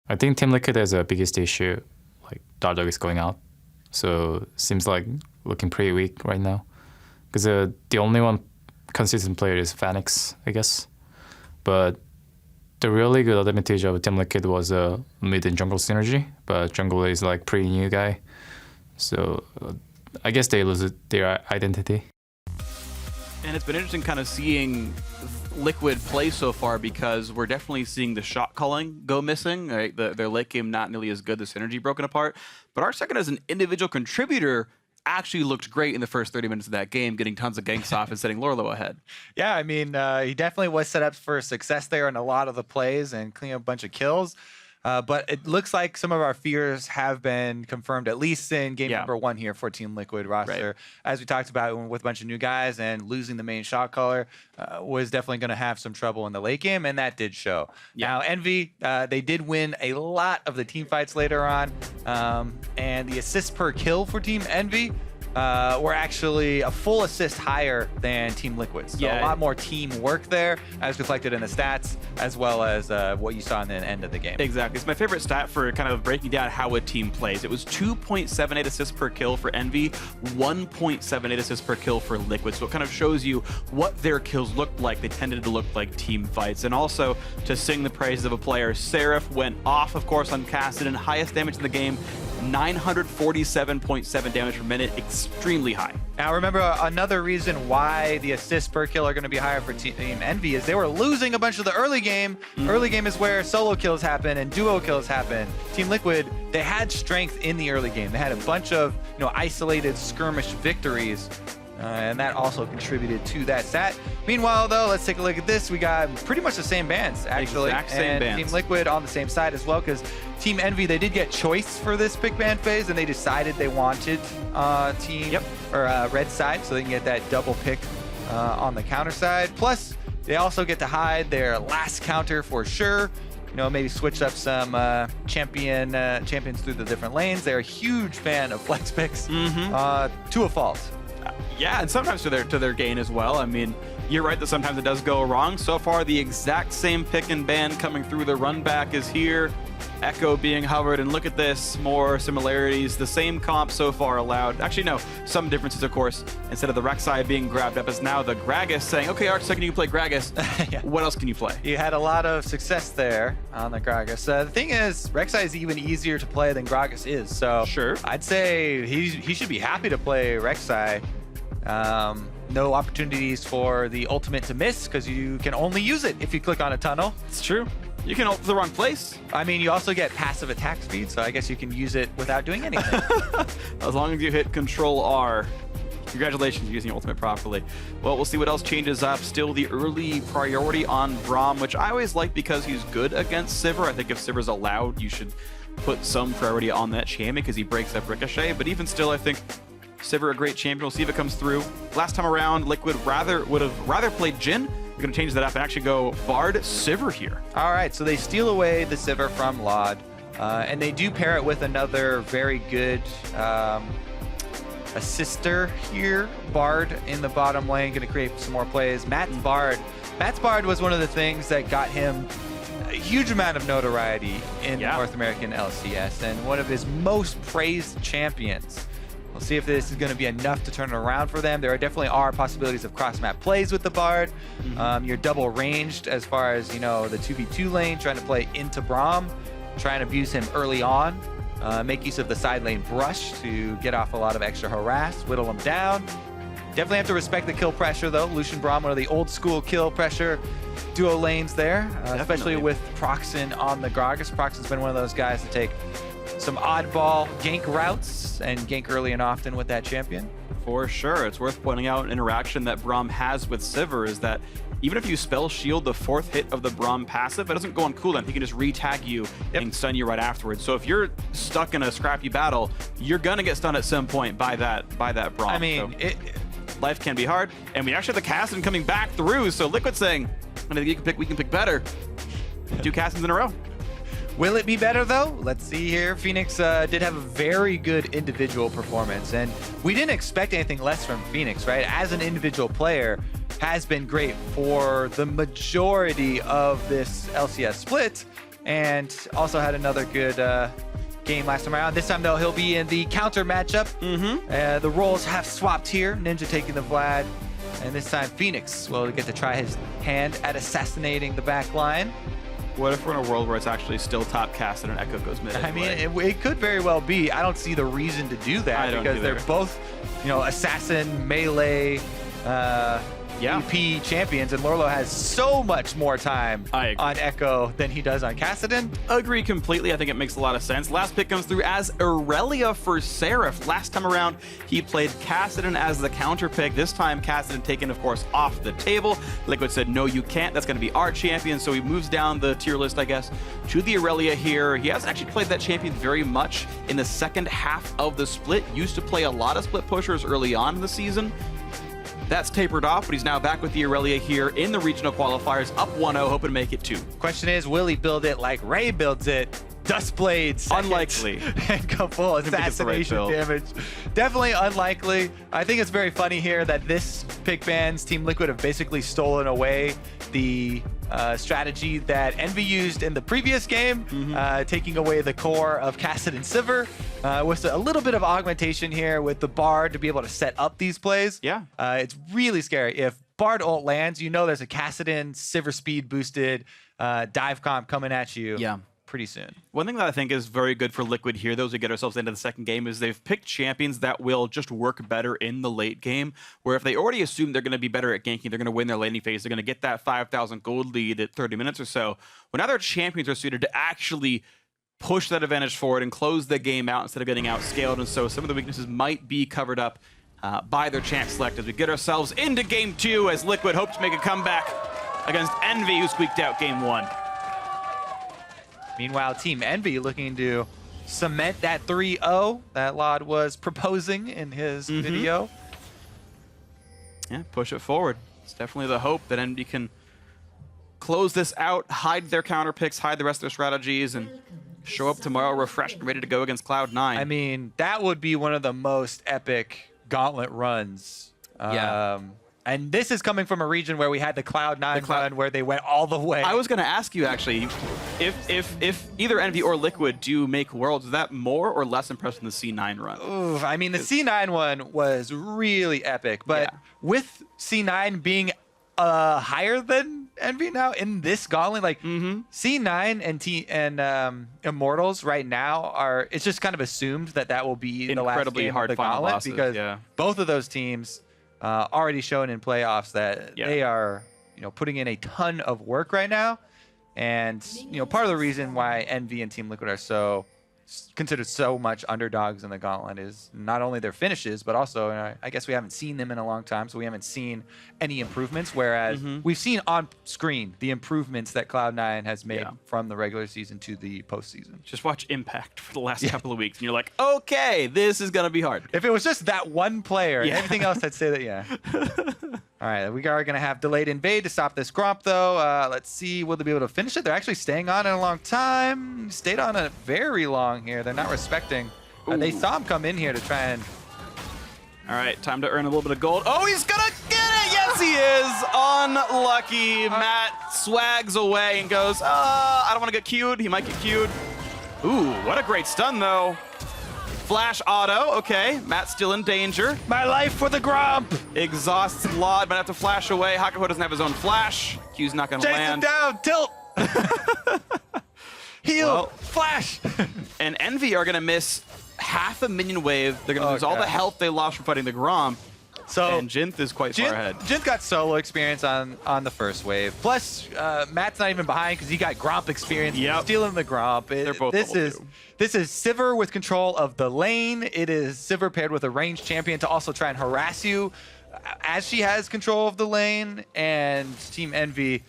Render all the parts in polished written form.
I think Team Liquid has a biggest issue, like Dardog is going out, so seems like looking pretty weak right now. Because the only one consistent player is Phoenix, I guess. But the really good advantage of Team Liquid was mid and jungle synergy, but jungle is like pretty new guy, so I guess they lose their identity. And it's been interesting kind of seeing Liquid play so far, because we're definitely seeing the shot calling go missing. Right? Their late game not nearly as good, the synergy broken apart. But Arctic as an individual contributor actually looked great in the first 30 minutes of that game, getting tons of ganks off and setting Lorlo ahead. Yeah, I mean, he definitely was set up for success there in a lot of the plays and cleaning up a bunch of kills. But it looks like some of our fears have been confirmed, at least in game number 1 here for Team Liquid roster. Right. As we talked about with a bunch of new guys and losing the main shot caller was definitely going to have some trouble in the late game, and that did show. Yeah. Now, Envy, they did win a lot of the team fights later on, and the assists per kill for Team Envy were actually a full assist higher than Team Liquid. So a lot more teamwork there, as reflected in the stats, as well as what you saw in the end of the game. Exactly. It's my favorite stat for kind of breaking down how a team plays. It was 2.78 assists per kill for Envy, 1.78 assists per kill for Liquid. So it kind of shows you what their kills looked like. They tended to look like team fights. And also, to sing the praises of a player, Seraph went off, of course, on Cassidon, highest damage in the game, 947.7 damage per minute, extremely high. Now remember, another reason why the assists per kill are going to be higher for Team Envy is they were losing a bunch of the early game. Early game is where solo kills happen and duo kills happen. Team Liquid, they had strength in the early game. They had a bunch of isolated skirmish victories. And that also contributed to that stat. Meanwhile, though, let's take a look at this. We got pretty much the same bands, actually. Exact same bands. Team Liquid on the same side as well, because Team Envy, they did get choice for this pick ban phase, and they decided they wanted red side, so they can get that double pick on the counter side. Plus, they also get to hide their last counter for sure. Maybe switch up some champions through the different lanes. They're a huge fan of flex picks to a fault. Yeah, and sometimes to their gain as well. I mean, you're right that sometimes it does go wrong. So far, the exact same pick and ban coming through. The run back is here. Echo being hovered, and look at this, more similarities. The same comp so far allowed. Actually, no, some differences, of course. Instead of the Rek'Sai being grabbed up, is now the Gragas saying, okay, Arctic, you can play Gragas. What else can you play? You had a lot of success there on the Gragas. The thing is, Rek'Sai is even easier to play than Gragas is. So sure, I'd say he should be happy to play Rek'Sai. No opportunities for the ultimate to miss, because you can only use it if you click on a tunnel. It's true. You can ult to the wrong place. I mean, you also get passive attack speed, so I guess you can use it without doing anything. As long as you hit Control R. Congratulations, using ultimate properly. Well, we'll see what else changes up. Still the early priority on Braum, which I always like because he's good against Sivir. I think if Sivir's allowed, you should put some priority on that champion because he breaks up Ricochet. But even still, I think Sivir a great champion. We'll see if it comes through. Last time around, Liquid would have rather played Jhin. We're going to change that up and actually go Bard Sivir here. All right, so they steal away the Sivir from Laud, and they do pair it with another very good assister here. Bard in the bottom lane, going to create some more plays. Matt's Bard was one of the things that got him a huge amount of notoriety in North American LCS, and one of his most praised champions. We'll see if this is going to be enough to turn it around for them. There definitely are possibilities of cross-map plays with the Bard. You're double ranged as far as, the 2v2 lane, trying to play into Braum, try and abuse him early on, make use of the side lane brush to get off a lot of extra harass, whittle him down. Definitely have to respect the kill pressure, though. Lucian Braum, one of the old school kill pressure duo lanes there, especially with Proxen on the Gragas. Proxen's been one of those guys to take some oddball gank routes and gank early and often with that champion. For sure. It's worth pointing out an interaction that Braum has with Sivir is that even if you spell shield the 4th hit of the Braum passive, it doesn't go on cooldown. He can just re-tag you and stun you right afterwards. So if you're stuck in a scrappy battle, you're gonna get stunned at some point by that Braum. I mean, so life can be hard, and we actually have the Cassidon coming back through. So Liquid saying, I think we can pick better. 2 Cassidons in a row. Will it be better, though? Let's see here. Phoenix did have a very good individual performance, and we didn't expect anything less from Phoenix, right? As an individual player, has been great for the majority of this LCS split, and also had another good game last time around. This time, though, he'll be in the counter matchup. The roles have swapped here. Ninja taking the Vlad, and this time Phoenix will get to try his hand at assassinating the back line. What if we're in a world where it's actually still top cast and an Echo goes mid? I mean, it could very well be. I don't see the reason to do that because they're both, you know, assassin, melee, EP champions, and Lorlo has so much more time on Echo than he does on Kassadin. Agree completely. I think it makes a lot of sense. Last pick comes through as Aurelia for Seraph. Last time around, he played Kassadin as the counter pick. This time, Kassadin taken, of course, off the table. Liquid said, no, you can't. That's going to be our champion. So he moves down the tier list, I guess, to the Aurelia here. He hasn't actually played that champion very much in the second half of the split. Used to play a lot of split pushers early on in the season. That's tapered off, but he's now back with the Aurelia here in the regional qualifiers, up 1-0, hoping to make it 2. Question is, will he build it like Ray builds it? Dustblade second, unlikely. And go full assassination damage. Definitely unlikely. I think it's very funny here that this pick ban's Team Liquid have basically stolen away the strategy that Envy used in the previous game, taking away the core of Kassadin and Sivir, with a little bit of augmentation here with the Bard to be able to set up these plays. Yeah. It's really scary. If Bard ult lands, you know there's a Kassadin, Sivir speed boosted dive comp coming at you. Pretty soon. One thing that I think is very good for Liquid here, those who get ourselves into the second game, is they've picked champions that will just work better in the late game, where if they already assume they're going to be better at ganking, they're going to win their laning phase, they're going to get that 5,000 gold lead at 30 minutes or so, well, now their champions are suited to actually push that advantage forward and close the game out instead of getting outscaled, and so some of the weaknesses might be covered up by their champ select as we get ourselves into game 2 as Liquid hopes to make a comeback against Envy, who squeaked out game 1. Meanwhile, Team Envy looking to cement that 3-0 that Lod was proposing in his video. Yeah, push it forward. It's definitely the hope that Envy can close this out, hide their counter picks, hide the rest of their strategies, and show up tomorrow refreshed and ready to go against Cloud9. I mean, that would be one of the most epic gauntlet runs. And this is coming from a region where we had the Cloud9 run where they went all the way. I was going to ask you, actually, if either Envy or Liquid do make Worlds, is that more or less impressive than the C9 run? Oof, I mean, the C9 one was really epic, but with C9 being higher than Envy now in this gauntlet, like C9 and Immortals right now are, it's just kind of assumed that that will be the last game hard of the final gauntlet bosses, because both of those teams already shown in playoffs that they are, putting in a ton of work right now, and part of the reason why Envy and Team Liquid are so considered so much underdogs in the gauntlet is not only their finishes, but also I guess we haven't seen them in a long time, so we haven't seen any improvements, whereas we've seen on screen the improvements that Cloud9 has made from the regular season to the postseason. Just watch Impact for the last couple of weeks and you're like, okay, this is gonna be hard. If it was just that one player and everything else, I'd say that all right, we are gonna have delayed invade to stop this Gromp though. Let's see, will they be able to finish it? They're actually staying on it a long time. Stayed on it very long here. They're not respecting. They saw him come in here to try and... All right, time to earn a little bit of gold. Oh, he's gonna get it! Yes, he is! Unlucky. Matt swags away and goes, I don't want to get queued. He might get queued. Ooh, what a great stun, though. Flash auto, okay. Matt's still in danger. My life for the Gromp! Exhausts Lod, might have to flash away. Hakuho doesn't have his own flash. Q's not gonna land. Chase him down, tilt! Heal, flash! And Envy are gonna miss half a minion wave. They're gonna lose all the health they lost from fighting the Gromp. And Jinth is quite far ahead. Jinth got solo experience on the first wave. Plus, Matt's not even behind because he got Gromp experience. Stealing the Gromp. They're both this is Sivir with control of the lane. It is Sivir paired with a ranged champion to also try and harass you as she has control of the lane. And Team Envy,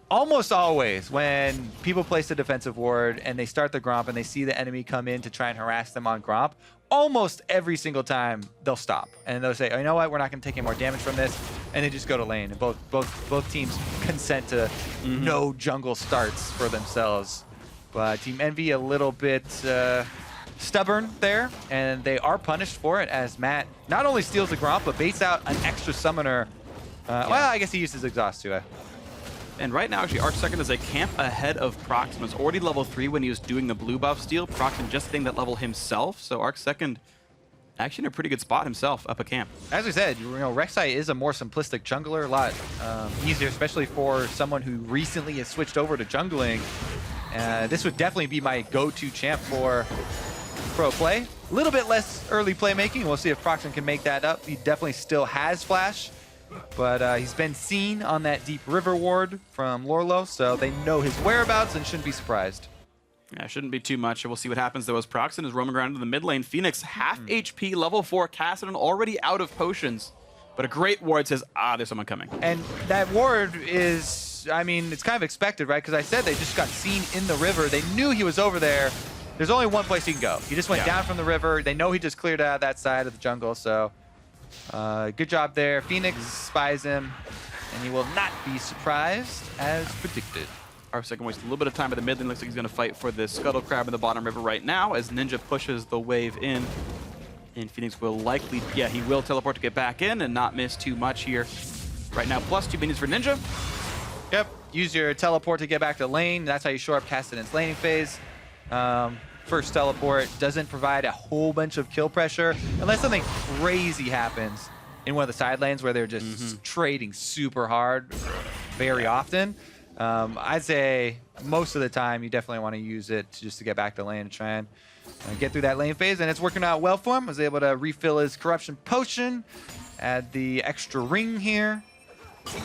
almost always when people place a defensive ward and they start the Gromp and they see the enemy come in to try and harass them on Gromp, almost every single time they'll stop and they'll say, oh, you know what, we're not going to take any more damage from this, and they just go to lane. And both teams consent to no jungle starts for themselves. But Team Envy a little bit stubborn there, and they are punished for it as Matt not only steals the Gromp but baits out an extra summoner. Well, I guess he used his exhaust too. And right now, actually, ARC2nd is a camp ahead of Proxen. Was already level 3 when he was doing the blue buff steal. Proxen just hitting that level himself. So ARC2nd actually in a pretty good spot himself up a camp. As we said, Rek'Sai is a more simplistic jungler, a lot easier, especially for someone who recently has switched over to jungling. This would definitely be my go-to champ for pro play. A little bit less early playmaking. We'll see if Proxen can make that up. He definitely still has flash, but he's been seen on that deep river ward from Lorlo, so they know his whereabouts and shouldn't be surprised. Yeah, shouldn't be too much. We'll see what happens though as Proxen is roaming around in the mid lane. Phoenix, half HP, level 4, Kassadin already out of potions. But a great ward says, there's someone coming. And that ward is, I mean, it's kind of expected, right? Because I said they just got seen in the river. They knew he was over there. There's only one place he can go. He just went down from the river. They know he just cleared out that side of the jungle, so good job there. Phoenix spies him, and he will not be surprised as predicted. ARC2nd wastes a little bit of time at the mid lane. Looks like he's going to fight for the Scuttle Crab in the bottom river right now as Ninja pushes the wave in. And Phoenix will likely, he will teleport to get back in and not miss too much here. Right now, +2 minions for Ninja. Yep, use your teleport to get back to lane. That's how you shore up Kassadin's laning phase. First teleport doesn't provide a whole bunch of kill pressure unless something crazy happens in one of the side lanes where they're just trading super hard very often. I'd say most of the time you definitely want to use it just to get back to lane and try and get through that lane phase, and it's working out well for him. Was able to refill his corruption potion, add the extra ring here,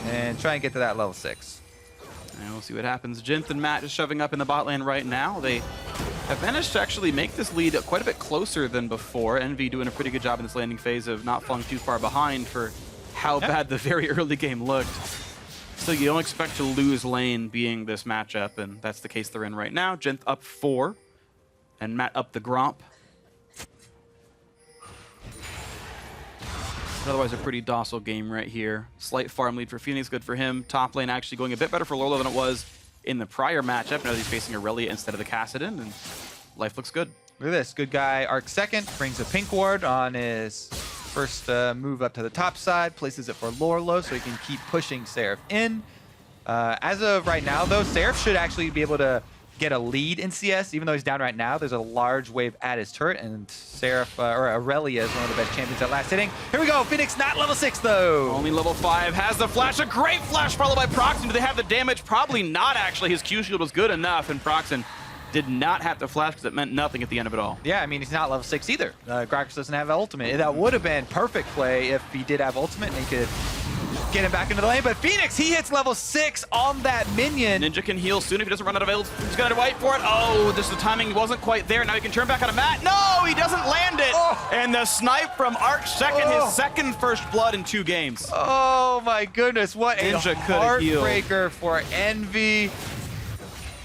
and try and get to that level 6. And we'll see what happens. Jinth and Matt just shoving up in the bot lane right now. They have managed to actually make this lead quite a bit closer than before. Envy doing a pretty good job in this landing phase of not falling too far behind for how bad the very early game looked. So you don't expect to lose lane being this matchup, and that's the case they're in right now. Jinth up 4, and Matt up the Gromp. Otherwise, a pretty docile game right here. Slight farm lead for Phoenix, good for him. Top lane actually going a bit better for Lorlo than it was in the prior matchup. Now that he's facing Aurelia instead of the Kassadin, and life looks good. Look at this, good guy. ARC2nd brings a pink ward on his first move up to the top side, places it for Lorlo so he can keep pushing Seraph in. As of right now, though, Seraph should actually be able to get a lead in CS, even though he's down right now. There's a large wave at his turret, and Seraph, or Aurelia is one of the best champions at last hitting. Here we go, Phoenix not level 6 though. Only level 5, has the flash, a great flash followed by Proxen. Do they have the damage? Probably not actually. His Q shield was good enough, and Proxen did not have to flash because it meant nothing at the end of it all. Yeah, I mean, he's not level 6 either. Gragas doesn't have ultimate. That would have been perfect play if he did have ultimate and he could get him back into the lane, but Phoenix, he hits level 6 on that minion. Ninja can heal soon if he doesn't run out of ult. He's gonna wait for it. Oh, just the timing wasn't quite there. Now he can turn back on a Matt. No, he doesn't land it. And the snipe from ARC2nd, his second first blood in 2 games. Oh my goodness, what Ninja a heartbreaker for Envy.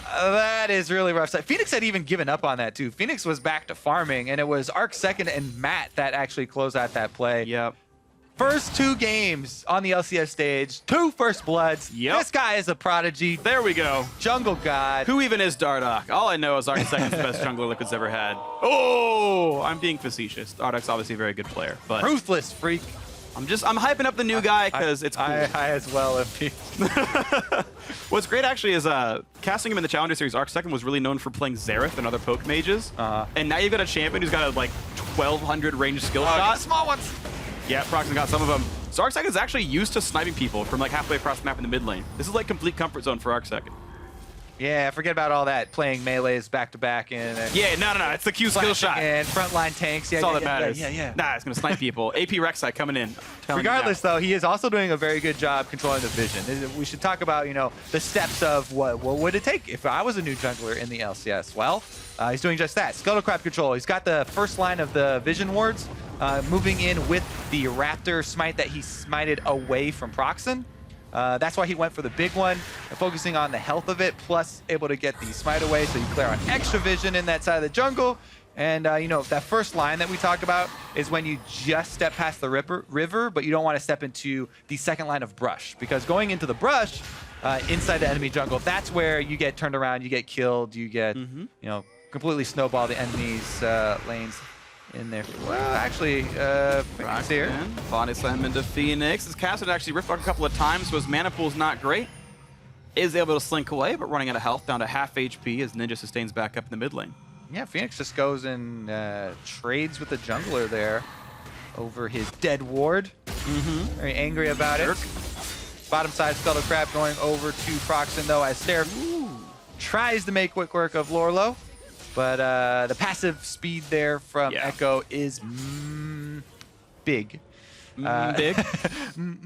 That is really rough. Phoenix had even given up on that too. Phoenix was back to farming, and it was ARC2nd and Matt that actually closed out that play. Yep. First 2 games on the LCS stage, 2 first bloods. Yep. This guy is a prodigy. There we go. Jungle god. Who even is Dardoch? All I know is ARC2nd's the best jungler Liquid's ever had. Oh, I'm being facetious. Dardoch's obviously a very good player, but Ruthless freak. I'm hyping up the new guy because it's cool. I as well, FP. What's great actually is casting him in the Challenger Series, ARC2nd was really known for playing Xerath and other poke mages. And now you've got a champion who's got a like 1200 range skill shot. Small ones. Yeah, Proxen got some of them. So ARC2nd is actually used to sniping people from like halfway across the map in the mid lane. This is like complete comfort zone for ARC2nd. Yeah, forget about all that. Playing melees back to back and yeah, no, it's the Q skill shot. And frontline tanks. Yeah, That's all that matters. Yeah. Nah, it's gonna snipe people. AP Rek'Sai coming in. Regardless, though, he is also doing a very good job controlling the vision. We should talk about, the steps of what would it take if I was a new jungler in the LCS. Well, he's doing just that. Scuttle Crab control. He's got the first line of the vision wards, moving in with the Raptor smite that he smited away from Proxen. That's why he went for the big one, focusing on the health of it, plus able to get the smite away so you clear out extra vision in that side of the jungle. And, that first line that we talk about is when you just step past the river, but you don't want to step into the second line of brush. Because going into the brush, inside the enemy jungle, that's where you get turned around, you get killed, you get, completely snowball the enemy's lanes in there. Well, actually, Phoenix here. Body slam into Phoenix. This Kassadin actually ripped off a couple of times, so his mana pool's not great. is able to slink away, but running out of health, down to half HP as Ninja sustains back up in the mid lane. Yeah, Phoenix just goes and trades with the jungler there over his dead ward. Very angry about it. Bottom side Scuttle Crab going over to Proxen though, as Seraph tries to make quick work of Lorlo. But the passive speed there from Echo is big. Big?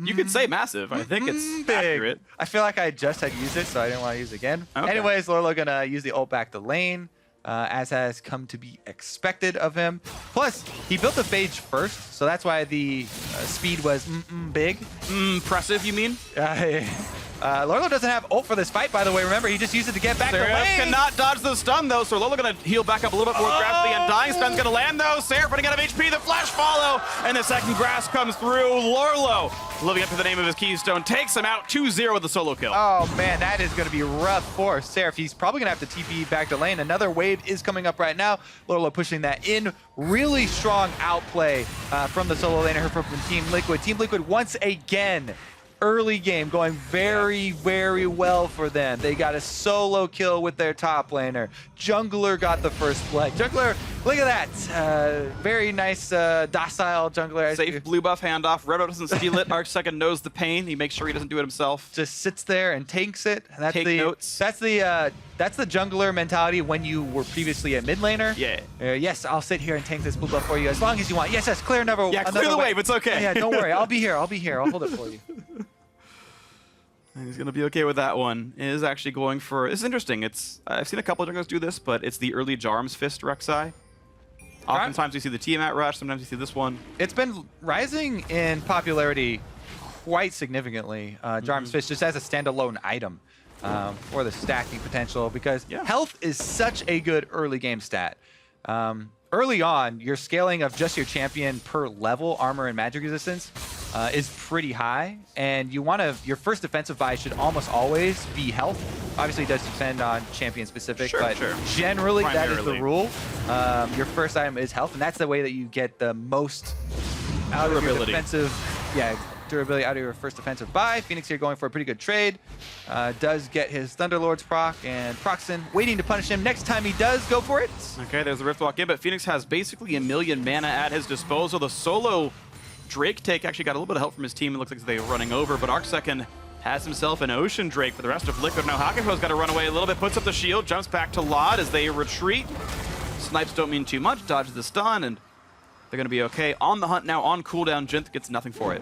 You could say massive. I think it's big. accurate. I feel like I just had used it, so I didn't want to use it again. Okay. Anyways, Lorlo gonna use the ult back to lane, as has come to be expected of him. Plus, he built the phage first, so that's why the speed was big. Impressive, you mean? Lorlo doesn't have ult for this fight, by the way. Remember, he just used it to get back to Seraph lane. cannot dodge the stun, though, so Lorlo going to heal back up a little bit more gradually, and Dying Stun's going to land, though. Seraph running out of HP, the flash follow, and the second grass comes through. Lorlo, living up to the name of his keystone, takes him out 2-0 with the solo kill. Oh, man, that is going to be rough for Seraph. He's probably going to have to TP back to lane. Another wave is coming up right now. Lorlo pushing that in. Really strong outplay from the solo laner from Team Liquid. Team Liquid once again, early game going very, very well for them. They got a solo kill with their top laner. Jungler got the first blood. Jungler, look at that. Very nice, docile jungler. Safe blue buff handoff. Red doesn't steal it. Arc second knows the pain. He makes sure he doesn't do it himself. Just sits there and tanks it. And that's Take notes. That's the jungler mentality when you were previously a mid laner. Yeah. Yes, I'll sit here and tank this blue buff for you as long as you want. Yes, clear another. Yeah, clear the wave. It's okay. Yeah, don't worry. I'll be here. I'll be here. I'll hold it for you. He's going to be okay with that one. It is actually going for... It's interesting. I've seen a couple of junglers do this, but it's the early Jarm's Fist Rek'Sai. Oftentimes you see the Tiamat Rush. Sometimes you see this one. It's been rising in popularity quite significantly. Jarm's Fist just as a standalone item for the stacking potential because health is such a good early game stat. Early on, your scaling of just your champion per level, armor and magic resistance, is pretty high, and your first defensive buy should almost always be health. Obviously, it does depend on champion specific, but generally that is the rule. Your first item is health, and that's the way that you get the most out of your defensive. Durability out of your first defensive buy. Phoenix here going for a pretty good trade. Does get his Thunderlord's proc, and Proxen waiting to punish him next time he does go for it. Okay, there's the Rift Walk in, but Phoenix has basically 1 million mana at his disposal. The solo Drake take actually got a little bit of help from his team. It looks like they were running over, but Arcsecond has himself an Ocean Drake for the rest of Liquid. Now Hakuho's got to run away a little bit, puts up the shield, jumps back to Lod as they retreat. Snipes don't mean too much, dodges the stun, and they're going to be okay. On the hunt now, on cooldown, Jint gets nothing for it.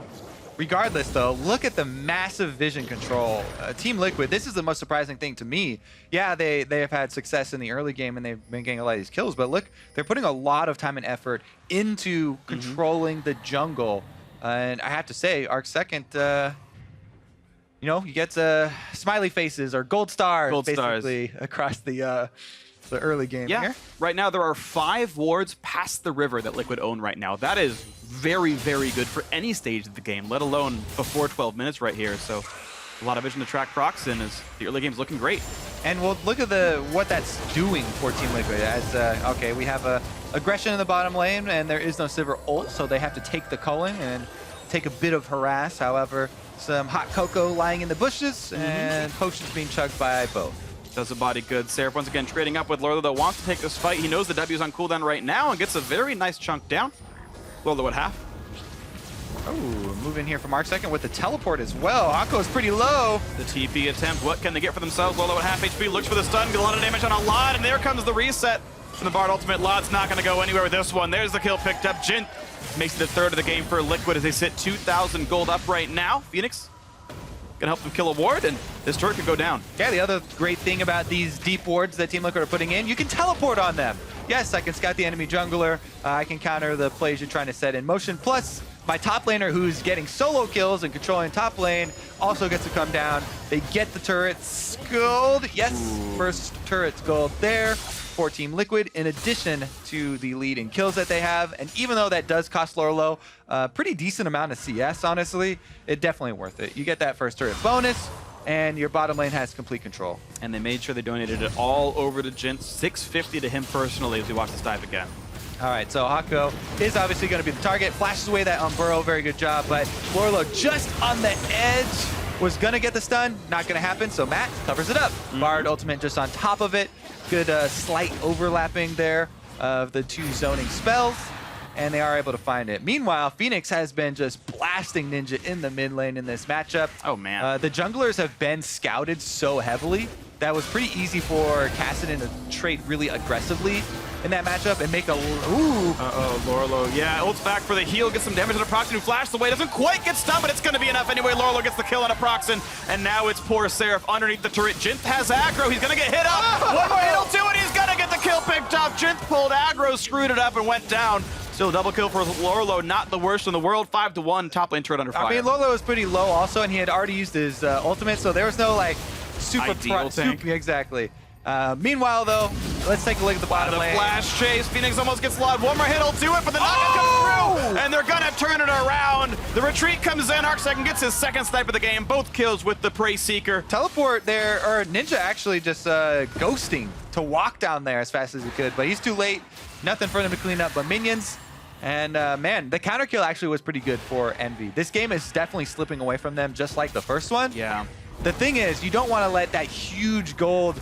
Regardless, though, look at the massive vision control. Team Liquid, this is the most surprising thing to me. Yeah, they have had success in the early game, and they've been getting a lot of these kills, but look, they're putting a lot of time and effort into controlling the jungle. And I have to say, Arcsecond, he gets smiley faces or gold stars, basically, across the early game here. Right now there are 5 wards past the river that Liquid own right now. That is very, very good for any stage of the game, let alone before 12 minutes right here. So a lot of vision to track Proxen as the early game's looking great. And we'll look at what that's doing for Team Liquid. As okay, we have aggression in the bottom lane, and there is no Sivir ult, so they have to take the culling and take a bit of harass. However, some hot cocoa lying in the bushes, and potions being chugged by both. Does the body good. Seraph once again trading up with Lorlo that wants to take this fight. He knows the W's on cooldown right now and gets a very nice chunk down. Lorlo at half. Oh, move in here from Arcsecond with the teleport as well. Akko's pretty low. The TP attempt. What can they get for themselves? Lorlo at half HP. Looks for the stun. Get a lot of damage on a Lod. And there comes the reset from the Bard ultimate. Lod's not going to go anywhere with this one. There's the kill picked up. Jint makes it the third of the game for Liquid as they sit 2,000 gold up right now. Phoenix gonna help them kill a ward, and this turret could go down. Yeah, the other great thing about these deep wards that Team Liquid are putting in, you can teleport on them. Yes, I can scout the enemy jungler. I can counter the plays you're trying to set in motion. Plus, my top laner, who's getting solo kills and controlling top lane, also gets to come down. They get the turrets gold. Yes, first turret's gold there for Team Liquid, in addition to the lead in kills that they have. And even though that does cost Lorlo a pretty decent amount of CS, honestly, it's definitely worth it. You get that first turret bonus, and your bottom lane has complete control. And they made sure they donated it all over to Jint. 650 to him personally as we watch this dive again. All right, so Hako is obviously going to be the target. Flashes away that Burrow, very good job. But Lorlo just on the edge was gonna get the stun, not gonna happen, so Matt covers it up. Bard ultimate just on top of it. Good slight overlapping there of the two zoning spells, and they are able to find it. Meanwhile, Phoenix has been just blasting Ninja in the mid lane in this matchup. Oh man. The junglers have been scouted so heavily that was pretty easy for Kassadin to trade really aggressively in that matchup and make a... Ooh! Uh-oh, Lorlo. Yeah, ults back for the heal, gets some damage on Aproxin, who flashes away. Doesn't quite get stunned, but it's going to be enough anyway. Lorlo gets the kill on Aproxin, and now it's poor Seraph underneath the turret. Jinth has aggro. He's going to get hit up. One more hit will do it. He's going to get the kill picked up. Jinth pulled aggro, screwed it up, and went down. Still a double kill for Lorlo, not the worst in the world. 5-1, top lane turret under fire. I mean, Lorlo was pretty low also, and he had already used his ultimate, so there was no, like, Ideal tank. Exactly. Meanwhile, though, let's take a look at the bottom lane. Flash chase. Phoenix almost gets lobbed. One more hit will do it, but the knockout comes through, and they're gonna turn it around. The retreat comes in. Arcsecond gets his second snipe of the game. Both kills with the Prey Seeker. Teleport there, or Ninja actually just ghosting to walk down there as fast as he could, but he's too late. Nothing for them to clean up but minions. And man, the counter kill actually was pretty good for Envy. This game is definitely slipping away from them, just like the first one. Yeah. The thing is, you don't want to let that huge gold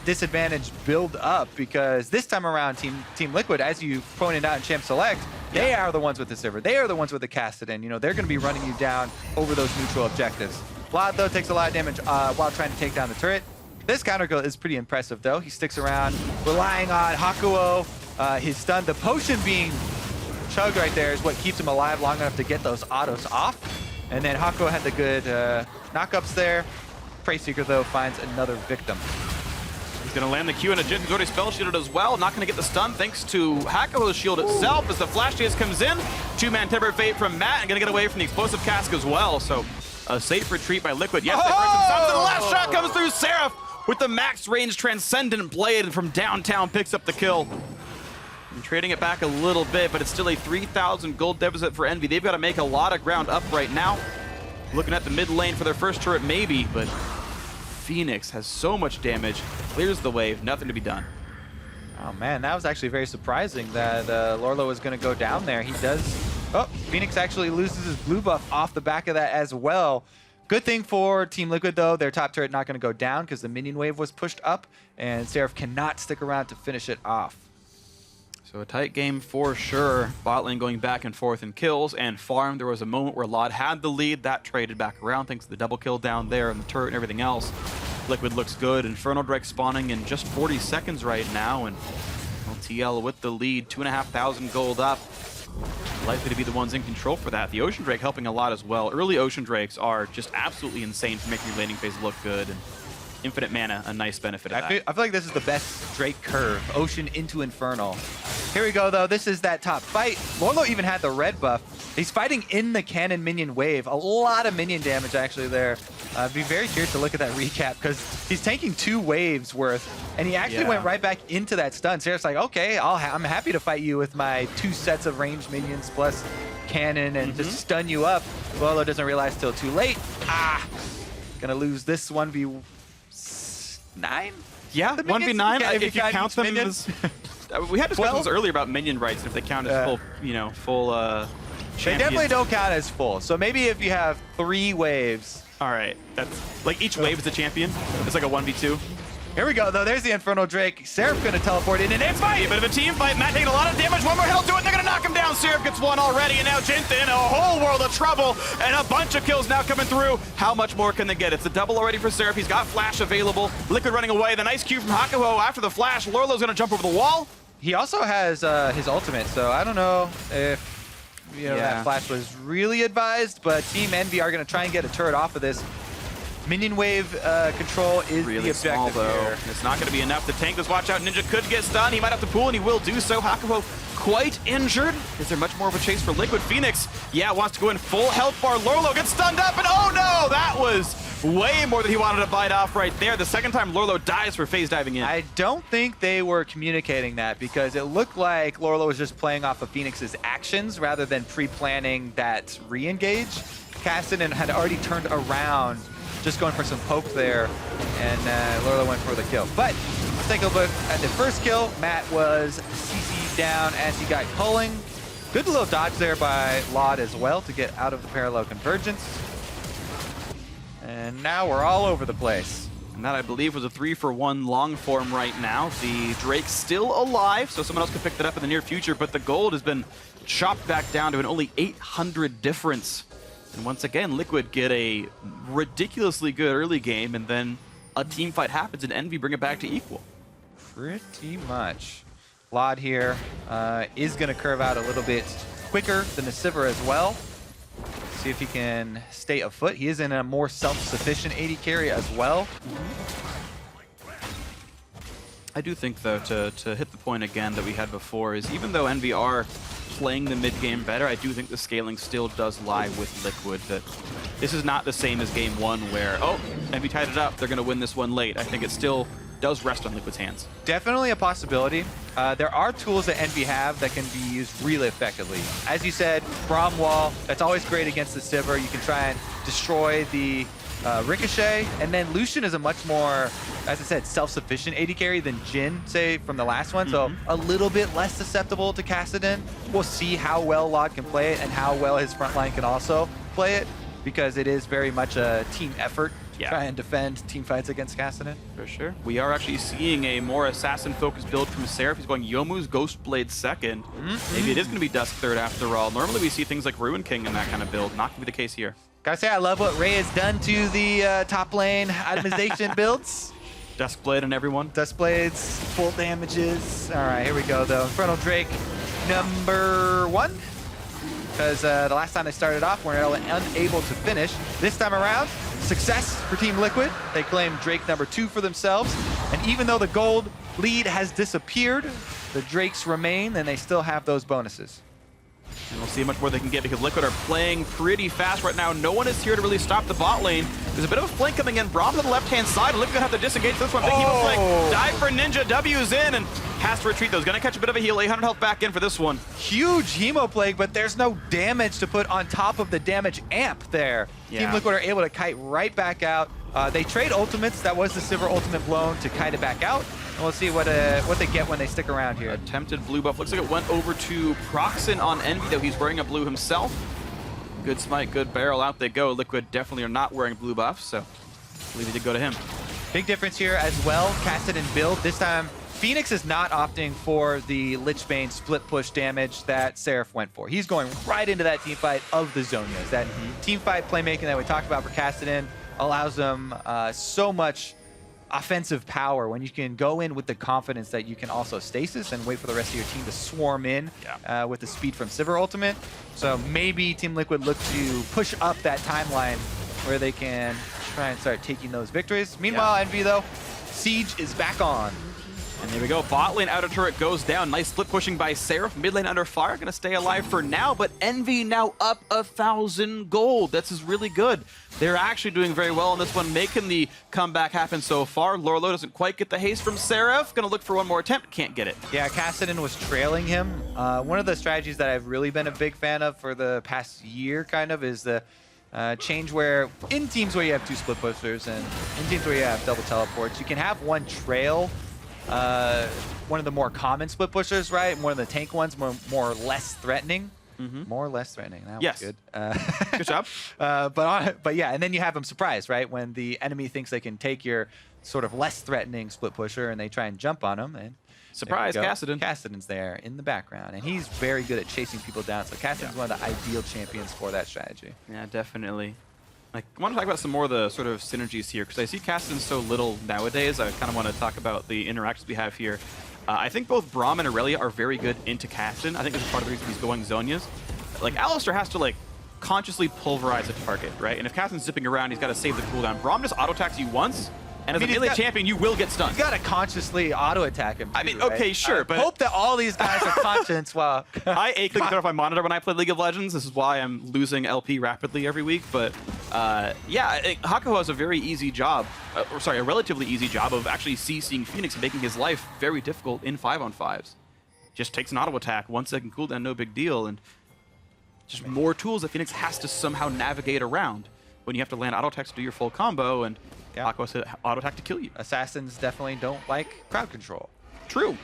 disadvantage build up, because this time around, Team Liquid, as you pointed out in Champ Select, they are the ones with the server. They are the ones with the Kassadin. You know, they're going to be running you down over those neutral objectives. Vlad, though, takes a lot of damage while trying to take down the turret. This counter kill is pretty impressive, though. He sticks around, relying on Hakuo, his stun. The potion being chugged right there is what keeps him alive long enough to get those autos off. And then Hakuo had the good knockups there. Prey Seeker, though, finds another victim. He's going to land the Q, and a Jin who's already spell shielded as well. Not going to get the stun thanks to Hakuo's shield itself as the flash chase comes in. Two-man Tempered Fate from Matt, and going to get away from the explosive cask as well. So a safe retreat by Liquid. Yes, they break some stuns, and the last shot comes through. Seraph with the max range Transcendent Blade from downtown picks up the kill. And trading it back a little bit, but it's still a 3,000 gold deficit for Envy. They've got to make a lot of ground up right now. Looking at the mid lane for their first turret, maybe, but Phoenix has so much damage, clears the wave, nothing to be done. Oh man, that was actually very surprising that Lorlo was going to go down there. He does. Oh, Phoenix actually loses his blue buff off the back of that as well. Good thing for Team Liquid, though, their top turret not going to go down because the minion wave was pushed up, and Seraph cannot stick around to finish it off. So a tight game for sure. Bot lane going back and forth in kills and farm. There was a moment where Lod had the lead. That traded back around thanks to the double kill down there and the turret and everything else. Liquid looks good. Infernal Drake spawning in just 40 seconds right now. And well, TL with the lead, 2,500 gold up. Likely to be the ones in control for that. The Ocean Drake helping a lot as well. Early Ocean Drakes are just absolutely insane for making your laning phase look good. And infinite mana, a nice benefit of that. I feel like this is the best Drake curve. Ocean into Infernal. Here we go, though. This is that top fight. Lorlo even had the red buff. He's fighting in the cannon minion wave. A lot of minion damage, actually, there. Be very curious to look at that recap, because he's tanking 2 waves worth, and he actually went right back into that stun. Seraph's like, okay, I'm happy to fight you with my 2 sets of ranged minions plus cannon and just stun you up. Lorlo doesn't realize till too late. Gonna lose this 1v9? Yeah, 1v9 if you count them as... We had discussions earlier about minion rights, and if they count as full, full champions. They definitely don't count as full. So maybe if you have 3 waves. All right, that's like each wave is a champion. It's like a 1v2. Here we go, though. There's the Infernal Drake. Seraph gonna teleport in, and it's a bit of a team fight. Matt taking a lot of damage. One more hit will do it. They're gonna knock him down. Seraph gets one already, and now Jinth in a whole world of trouble, and a bunch of kills now coming through. How much more can they get? It's a double already for Seraph. He's got flash available. Liquid running away. The nice Q from Hakuo after the flash. Lorlo's gonna jump over the wall. He also has his ultimate, so I don't know if that flash was really advised, but Team Envy are gonna try and get a turret off of this. Minion wave control is really the objective small, though. here. It's not going to be enough to tank this. Watch out, Ninja could get stunned. He might have to pull, and he will do so. Hakuo quite injured. Is there much more of a chase for Liquid? Phoenix, wants to go in full health bar. Lorlo gets stunned up, and oh no, that was way more than he wanted to bite off right there. The second time Lorlo dies for phase diving in. I don't think they were communicating that, because it looked like Lorlo was just playing off of Phoenix's actions rather than pre-planning that re-engage. Kassadin had already turned around, just going for some poke there, and Lorlo went for the kill. But let's take a look at the first kill. Matt was CC'd down as he got culling. Good little dodge there by Laud as well to get out of the parallel convergence. And now we're all over the place. And that, I believe, was a 3-for-1 long form right now. The Drake's still alive, so someone else could pick that up in the near future, but the gold has been chopped back down to an only 800 difference. And once again, Liquid get a ridiculously good early game, and then a team fight happens, and Envy bring it back to equal. Pretty much. Vlad here is going to curve out a little bit quicker than the Sivir as well. See if he can stay afoot. He is in a more self-sufficient AD carry as well. I do think, though, to hit the point again that we had before, is even though Envy are playing the mid-game better, I do think the scaling still does lie with Liquid. That this is not the same as game one where, oh, Envy tied it up, they're going to win this one late. I think it still does rest on Liquid's hands. Definitely a possibility. There are tools that Envy have that can be used really effectively. As you said, Braum Wall, that's always great against the Sivir. You can try and destroy the Ricochet, and then Lucian is a much more, as I said, self-sufficient AD carry than Jhin, say, from the last one, so a little bit less susceptible to Kassadin. We'll see how well Lod can play it and how well his front line can also play it, because it is very much a team effort to try and defend team fights against Kassadin. For sure. We are actually seeing a more assassin-focused build from Seraph. He's going Youmuu's Ghostblade second. Maybe it is going to be Dusk third after all. Normally we see things like Ruin King in that kind of build. Not going to be the case here. Gotta say, I love what Ray has done to the top lane itemization builds. Duskblade and everyone. Duskblades, full damages. All right, here we go, though. Infernal Drake number 1. Because the last time they started off, we were unable to finish. This time around, success for Team Liquid. They claim Drake number 2 for themselves. And even though the gold lead has disappeared, the Drakes remain, and they still have those bonuses. And we'll see how much more they can get, because Liquid are playing pretty fast right now. No one is here to really stop the bot lane. There's a bit of a flank coming in. Braum to the left-hand side. Liquid have to disengage this one. Big Hemo flank. Dive for Ninja. W's in and has to retreat, though. He's going to catch a bit of a heal. 800 health back in for this one. Huge Hemo Plague, but there's no damage to put on top of the damage amp there. Team Liquid are able to kite right back out. They trade ultimates. That was the Sivir ultimate blown to kite it back out. And we'll see what they get when they stick around here. Attempted blue buff. Looks like it went over to Proxen on Envy, though he's wearing a blue himself. Good smite, good barrel. Out they go. Liquid definitely are not wearing blue buffs, so I believe he did go to him. Big difference here as well. Kassadin build. This time, Phoenix is not opting for the Lichbane split push damage that Seraph went for. He's going right into that team fight of the Zhonya's. That team fight playmaking that we talked about for Kassadin allows them so much offensive power when you can go in with the confidence that you can also stasis and wait for the rest of your team to swarm in with the speed from Sivir ultimate. So maybe Team Liquid look to push up that timeline where they can try and start taking those victories. Meanwhile, Envy, though, Siege is back on. And there we go. Bot lane outer turret goes down. Nice split pushing by Seraph. Mid lane under fire. Going to stay alive for now, but Envy now up 1,000 gold. This is really good. They're actually doing very well on this one, making the comeback happen so far. Lorlo doesn't quite get the haste from Seraph. Going to look for one more attempt. Can't get it. Yeah, Kassadin was trailing him. One of the strategies that I've really been a big fan of for the past year, kind of, is the change where in teams where you have 2 split pushers and in teams where you have double teleports, you can have one trail one of the more common split pushers, right? One of the tank ones, more or less threatening. More or less threatening. That was good. Good job. But yeah, and then you have them surprised, right? When the enemy thinks they can take your sort of less threatening split pusher and they try and jump on them. And surprise, Kassadin. Kassadin's there in the background, and he's very good at chasing people down. So Kassadin's one of the ideal champions for that strategy. Yeah, definitely. I want to talk about some more of the sort of synergies here, because I see Kassadin so little nowadays. I kind of want to talk about the interactions we have here. I think both Braum and Aurelia are very good into Kassadin. I think this is part of the reason he's going Zhonya's. Like, Alistar has to, like, consciously pulverize a target, right? And if Kassadin's zipping around, he's got to save the cooldown. Braum just auto-attacks you once, and as a melee champion, you will get stunned. You got to consciously auto-attack him, too, I mean, right? okay, sure, but... I hope that all these guys are conscious while... I actively turn off my monitor when I play League of Legends. This is why I'm losing LP rapidly every week. But, yeah, I think Hakuho has a very easy job, a relatively easy job of actually CCing Phoenix and making his life very difficult in 5-on-5s. Just takes an auto-attack, 1 second cooldown, no big deal, and just more tools that Phoenix has to somehow navigate around when you have to land auto-attacks to do your full combo, and Hakuho has to auto-attack to kill you. Assassins definitely don't like crowd control. True.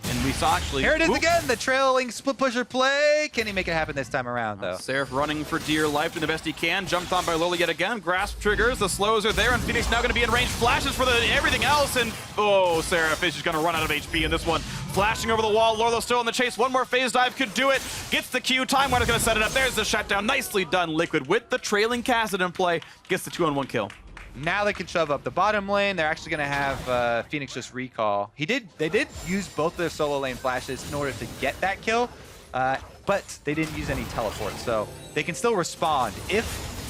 And we saw actually. Here it is again, the trailing split pusher play. Can he make it happen this time around, though? Seraph running for dear life, doing the best he can. Jumped on by Lola yet again. Grasp triggers, the slows are there, and Phoenix now going to be in range. Flashes for the everything else, and oh, Seraph is just going to run out of HP in this one. Flashing over the wall, Lorlo still in the chase. One more phase dive could do it. Gets the Q, Time Warner's going to set it up. There's the shutdown. Nicely done, Liquid, with the trailing Cassidy in play. Gets the 2-on-1 kill. Now they can shove up the bottom lane. They're actually going to have Phoenix just recall. They did use both their solo lane flashes in order to get that kill, but they didn't use any teleports, so they can still respond. If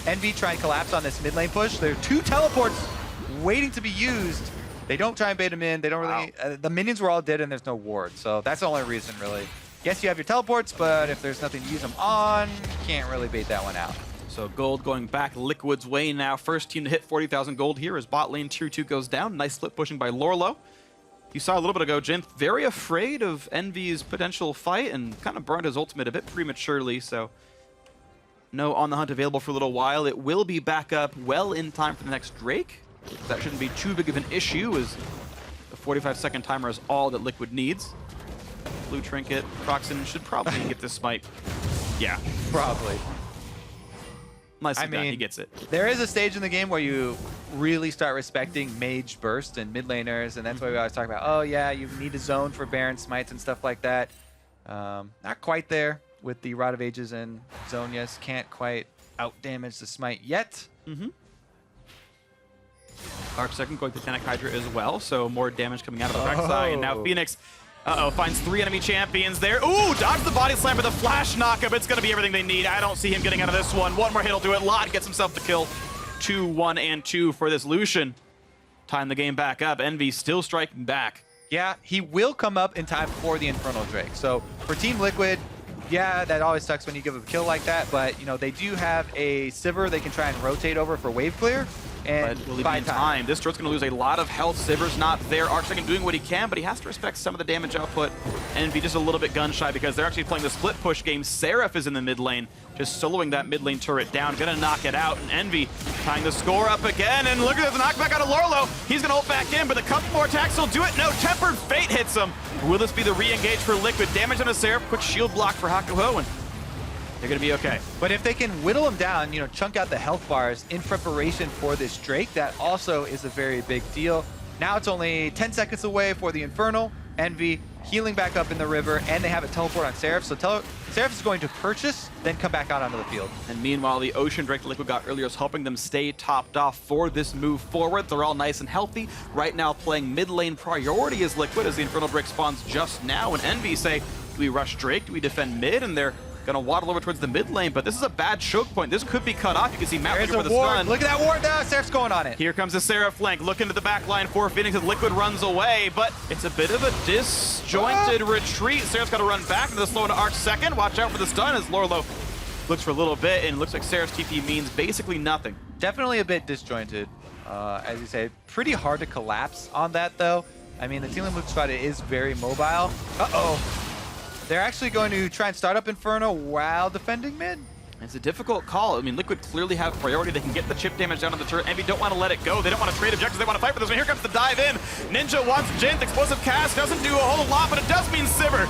Envy try and collapse on this mid lane push, there are 2 teleports waiting to be used. They don't try and bait them in. They don't really. The minions were all dead, and there's no ward, so that's the only reason, really. Yes, you have your teleports, but if there's nothing to use them on, can't really bait that one out. So gold going back Liquid's way now. First team to hit 40,000 gold here as bot lane tier 2 goes down. Nice split pushing by Lorlo. You saw a little bit ago, Jin, very afraid of Envy's potential fight and kind of burned his ultimate a bit prematurely. So no On the Hunt available for a little while. It will be back up well in time for the next Drake. That shouldn't be too big of an issue, as the 45-second timer is all that Liquid needs. Blue Trinket, Proxen should probably get this smite. Yeah. Probably. Nicely done, he gets it. There is a stage in the game where you really start respecting Mage Burst and mid laners, and that's why we always talk about, oh yeah, you need a zone for Baron smites and stuff like that. Not quite there with the Rod of Ages and Zonias. Can't quite out-damage the smite yet. Arc second going to Titanic Hydra as well, so more damage coming out of the backside. And now Phoenix, finds 3 enemy champions there. Ooh, dodge the body slam for the flash knockup. It's going to be everything they need. I don't see him getting out of this one. One more hit will do it. Lot gets himself the kill. 2, 1, and 2 for this Lucian. Time the game back up. Envy still striking back. Yeah, he will come up in time for the Infernal Drake. So for Team Liquid, yeah, that always sucks when you give a kill like that, but you know, they do have a Sivir they can try and rotate over for wave clear. And but will he be in time? This turret's going to lose a lot of health. Sivir's not there. Arcsecond doing what he can, but he has to respect some of the damage output and be just a little bit gun shy because they're actually playing the split push game. Seraph is in the mid lane, just soloing that mid lane turret down. Gonna knock it out, and Envy tying the score up again. And look at the knockback out of Lorlo. He's gonna ult back in, but a couple more attacks will do it. No, Tempered Fate hits him. Will this be the re-engage for Liquid? Damage on a Seraph, quick shield block for Hakuho, and they're going to be okay. But if they can whittle him down, you know, chunk out the health bars in preparation for this Drake, that also is a very big deal. Now it's only 10 seconds away for the Infernal. Envy healing back up in the river, and they have a teleport on Seraph. So Seraph is going to purchase, then come back out onto the field. And meanwhile, the Ocean Drake Liquid got earlier is helping them stay topped off for this move forward. They're all nice and healthy. Right now playing mid lane priority is Liquid as the Infernal Drake spawns just now. And Envy say, do we rush Drake? Do we defend mid? And they're gonna waddle over towards the mid lane, but this is a bad choke point. This could be cut off. You can see Matt looking for the stun. Look at that ward now. Seraph's going on it. Here comes the Seraph flank. Look into the back line for Phoenix as Liquid runs away, but it's a bit of a disjointed retreat. Seraph's got to run back into the slow into Arc second. Watch out for the stun as Lorlo looks for a little bit, and it looks like Seraph's TP means basically nothing. Definitely a bit disjointed, as you say. Pretty hard to collapse on that, though. I mean, the Team Liquid squad is very mobile. Uh-oh. They're actually going to try and start up Inferno while defending mid. It's a difficult call. I mean, Liquid clearly have priority. They can get the chip damage down on the turret. Envy don't want to let it go. They don't want to trade objectives. They want to fight for this one. Here comes the dive in. Ninja wants Jint. Explosive cast doesn't do a whole lot, but it does mean Sivir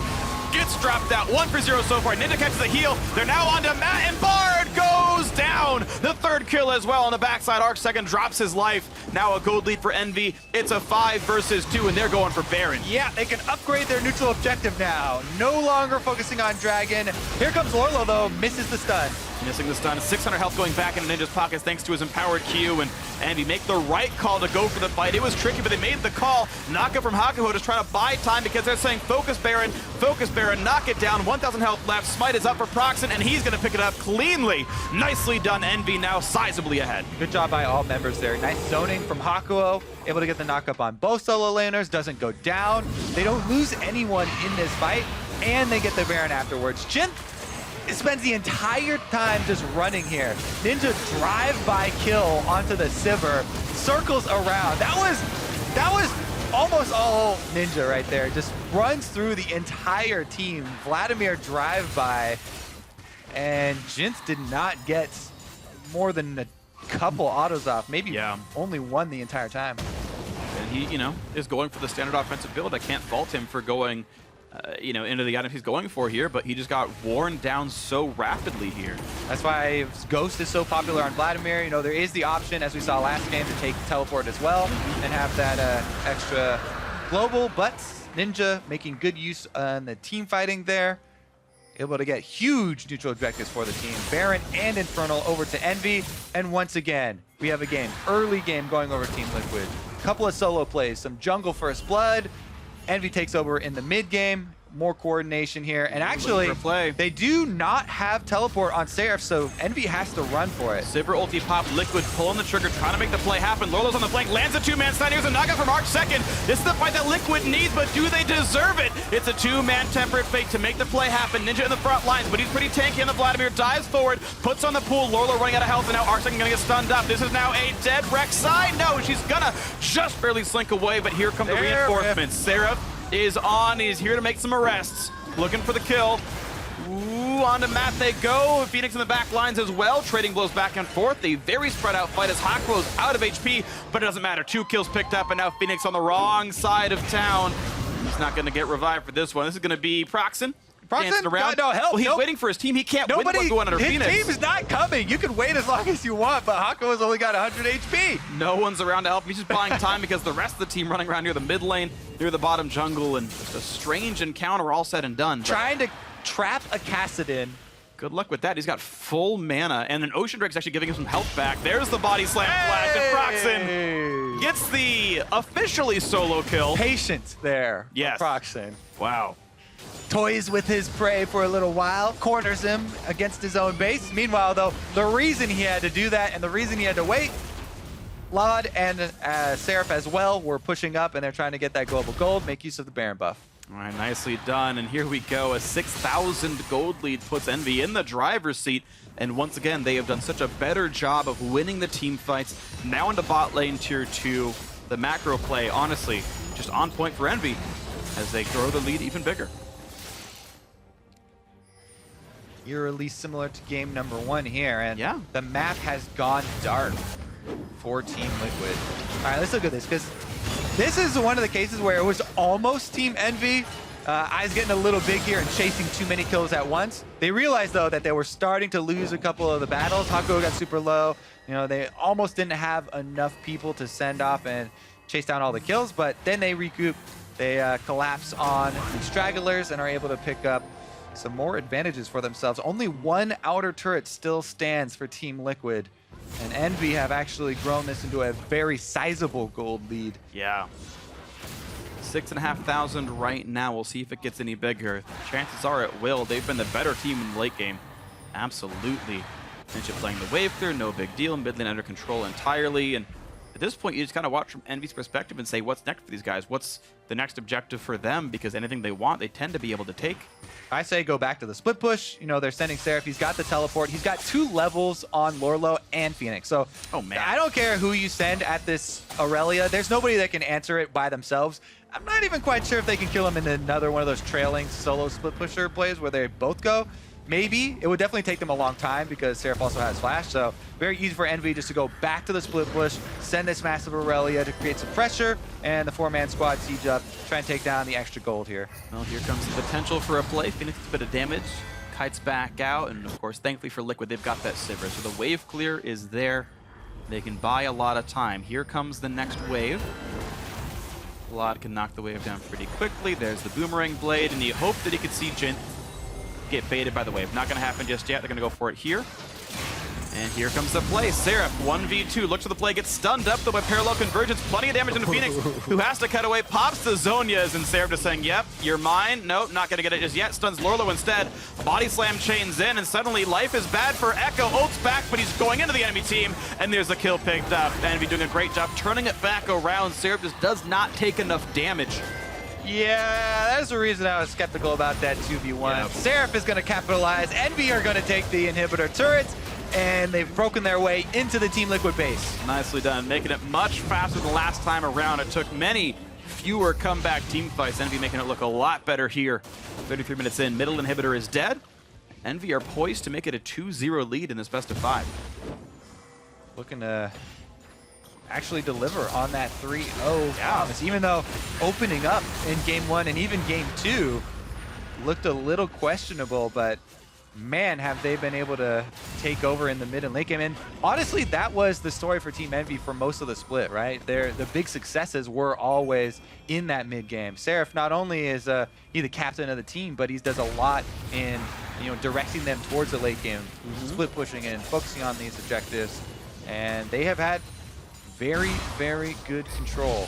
gets dropped out. 1 for 0 so far. Ninja catches the heal. They're now on to Matt, and Bard goes down. The third kill as well on the backside. Arc second drops his life. Now a gold lead for Envy. It's a 5 versus 2, and they're going for Baron. Yeah, they can upgrade their neutral objective now. No longer focusing on Dragon. Here comes Lorlo, though. Misses the stun. Missing the stun. 600 health going back into Ninja's pockets thanks to his empowered Q, and Envy make the right call to go for the fight. It was tricky, but they made the call. Knockup from Hakuho just trying to buy time because they're saying focus Baron, knock it down. 1,000 health left. Smite is up for Proxen, and he's going to pick it up cleanly. Nicely done, Envy now sizably ahead. Good job by all members there. Nice zoning from Hakuho. Able to get the knockup on both solo laners. Doesn't go down. They don't lose anyone in this fight, and they get the Baron afterwards. Jin spends the entire time just running here. Ninja drive-by kill onto the Sivir, circles around. That was almost all Ninja right there. Just runs through the entire team. Vladimir drive-by, and Jint did not get more than a couple autos off. Maybe only one the entire time. And he, is going for the standard offensive build. I can't fault him for going into the items he's going for here, but he just got worn down so rapidly here. That's why Ghost is so popular on Vladimir. You know, there is the option, as we saw last game, to take teleport as well and have that extra global, but Ninja making good use on the team fighting there. Able to get huge neutral objectives for the team. Baron and Infernal over to Envy. And once again, we have a game, early game going over Team Liquid. Couple of solo plays, some jungle first blood. Envy takes over in the mid game. More coordination here. And actually, they do not have teleport on Seraph, so Envy has to run for it. Sivir ulti pop, Liquid pulling the trigger, trying to make the play happen. Lorlo's on the flank, lands a two-man stun. Here's a knockout from Arch second. This is the fight that Liquid needs, but do they deserve it? It's a two-man temperate fate to make the play happen. Ninja in the front lines, but he's pretty tanky on the Vladimir. Dives forward, puts on the pool. Lorlo running out of health, and now Arch second gonna get stunned up. This is now a dead Rek'Sai. No, she's gonna just barely slink away, but here come the reinforcements. Seraph is on. He's here to make some arrests. Looking for the kill. Ooh, onto Matt they go. Phoenix in the back lines as well. Trading blows back and forth. A very spread out fight as Hakuo's out of HP, but it doesn't matter. 2 kills picked up, and now Phoenix on the wrong side of town. He's not going to get revived for this one. This is going to be Proxen. Dancing around. No help. Well, he's waiting for his team. He can't win what's going under Phoenix. His team is not coming. You can wait as long as you want, but Hakuo's only got 100 HP. No one's around to help him. He's just buying time because the rest of the team running around near the mid lane, near the bottom jungle, and just a strange encounter all said and done. Trying to trap a Kassadin. Good luck with that. He's got full mana, and an Ocean Drake's actually giving him some health back. There's the body slam flash, and Proxen gets the officially solo kill. Patience there. Yes. Proxen. Wow. Toys with his prey for a little while, corners him against his own base. Meanwhile, though, the reason he had to do that and the reason he had to wait, Laud and Seraph as well were pushing up, and they're trying to get that global gold, make use of the Baron buff. All right, nicely done. And here we go. A 6,000 gold lead puts Envy in the driver's seat. And once again, they have done such a better job of winning the team fights. Now into bot lane tier 2. The macro play, honestly, just on point for Envy as they grow the lead even bigger. Eerily similar to game number 1 here, and yeah, the map has gone dark for Team Liquid. All right, let's look at this, because this is one of the cases where it was almost Team Envy. Eyes getting a little big here and chasing too many kills at once. They realized, though, that they were starting to lose a couple of the battles. Hakuo got super low. You know, they almost didn't have enough people to send off and chase down all the kills, but then they recoup. They collapse on the stragglers and are able to pick up some more advantages for themselves. Only one outer turret still stands for Team Liquid, and Envy have actually grown this into a very sizable gold lead. Yeah. 6,500 right now. We'll see if it gets any bigger. Chances are it will. They've been the better team in the late game. Absolutely. Ninja playing the wave clear, no big deal. Mid lane under control entirely. And at this point, you just kind of watch from Envy's perspective and say, what's next for these guys? What's the next objective for them? Because anything they want, they tend to be able to take. I say go back to the split push. You know, they're sending Seraph. He's got the teleport. He's got 2 levels on Lorlo and Phoenix. So oh, man. I don't care who you send at this Aurelia. There's nobody that can answer it by themselves. I'm not even quite sure if they can kill him in another one of those trailing solo split pusher plays where they both go. Maybe. It would definitely take them a long time because Seraph also has flash. So very easy for Envy just to go back to the split push, send this massive Aurelia to create some pressure, and the 4-man squad siege up, try and take down the extra gold here. Well, here comes the potential for a play. Phoenix gets a bit of damage, kites back out, and of course, thankfully for Liquid, they've got that Sivir. So the wave clear is there. They can buy a lot of time. Here comes the next wave. Vlad can knock the wave down pretty quickly. There's the boomerang blade, and he hoped that he could see Jin get baited by the wave. Not going to happen just yet. They're going to go for it here. And here comes the play. Seraph, 1v2, looks for the play, gets stunned up though by parallel convergence. Plenty of damage into Phoenix, who has to cut away, pops the Zhonyas, and Seraph just saying, yep, you're mine. Nope, not gonna get it just yet. Stuns Lorlo instead. Body slam chains in, and suddenly life is bad for Echo. Ult's back, but he's going into the enemy team, and there's the kill picked up. Envy doing a great job turning it back around. Seraph just does not take enough damage. Yeah, that's the reason I was skeptical about that 2v1. Yep. Seraph is going to capitalize. Envy are going to take the inhibitor turrets, and they've broken their way into the Team Liquid base. Nicely done, making it much faster than last time around. It took many fewer comeback team fights. Envy making it look a lot better here. 33 minutes in, middle inhibitor is dead. Envy are poised to make it a 2-0 lead in this best of 5. Looking to actually deliver on that 3-0 promise, even though opening up in game 1 and even game 2, looked a little questionable, but man, have they been able to take over in the mid and late game. And honestly, that was the story for Team Envy for most of the split, right? The big successes were always in that mid game. Seraph not only is he the captain of the team, but he does a lot in directing them towards the late game, split pushing and focusing on these objectives. And they have had very, very good control.